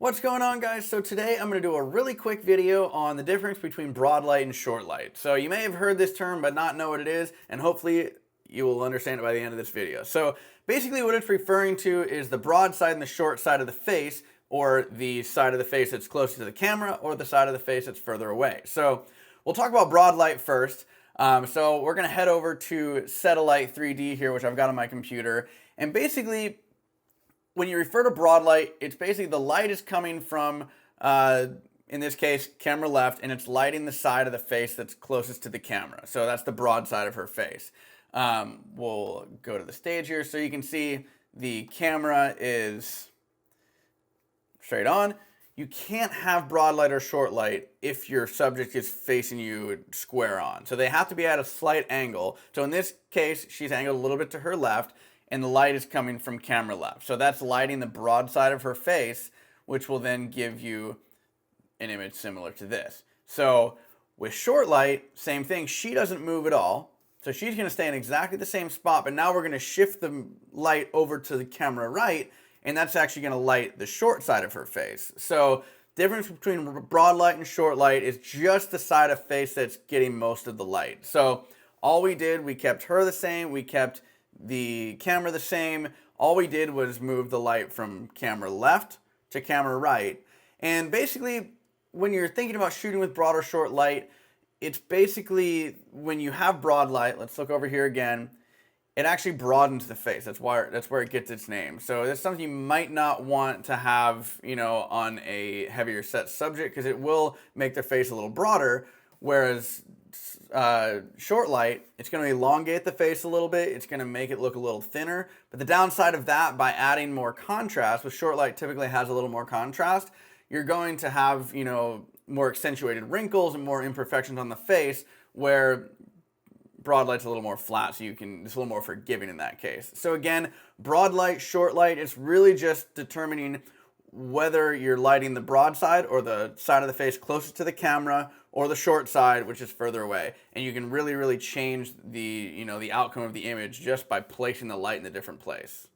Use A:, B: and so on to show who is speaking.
A: What's going on, guys? So today I'm going to do a really quick video on the difference between broad light and short light. So you may have heard this term but not know what it is, and hopefully you will understand it by the end of this video. So basically what it's referring to is the broad side and the short side of the face, or the side of the face that's closer to the camera, or the side of the face that's further away. So we'll talk about broad light first. So we're going to head over to Set.a.light 3D here, which I've got on my computer, and basically when you refer to broad light, it's basically the light is coming from, in this case, camera left, and it's lighting the side of the face that's closest to the camera. So that's the broad side of her face. We'll go to the stage here so you can see the camera is straight on. You can't have broad light or short light if your subject is facing you square on. So they have to be at a slight angle. So in this case, she's angled a little bit to her left, and the light is coming from camera left. So that's lighting the broad side of her face, which will then give you an image similar to this. So with short light, same thing. She doesn't move at all. So she's going to stay in exactly the same spot, but now we're going to shift the light over to the camera right, and that's actually going to light the short side of her face. So difference between broad light and short light is just the side of face that's getting most of the light. So all we did, we kept her the same, we kept the camera the same. All we did was move the light from camera left to camera right. And basically, when you're thinking about shooting with broad or short light, it's basically when you have broad light, let's look over here again, it actually broadens the face. That's where it gets its name. So that's something you might not want to have, on a heavier set subject, because it will make their face a little broader, whereas short light, it's going to elongate the face a little bit. It's going to make it look a little thinner. But the downside of that, by adding more contrast, with short light typically has a little more contrast, you're going to have, more accentuated wrinkles and more imperfections on the face, where broad light's a little more flat, so it's a little more forgiving in that case. So again, broad light, short light, it's really just determining whether you're lighting the broad side or the side of the face closest to the camera, or the short side, which is further away. And you can really change the outcome of the image just by placing the light in a different place.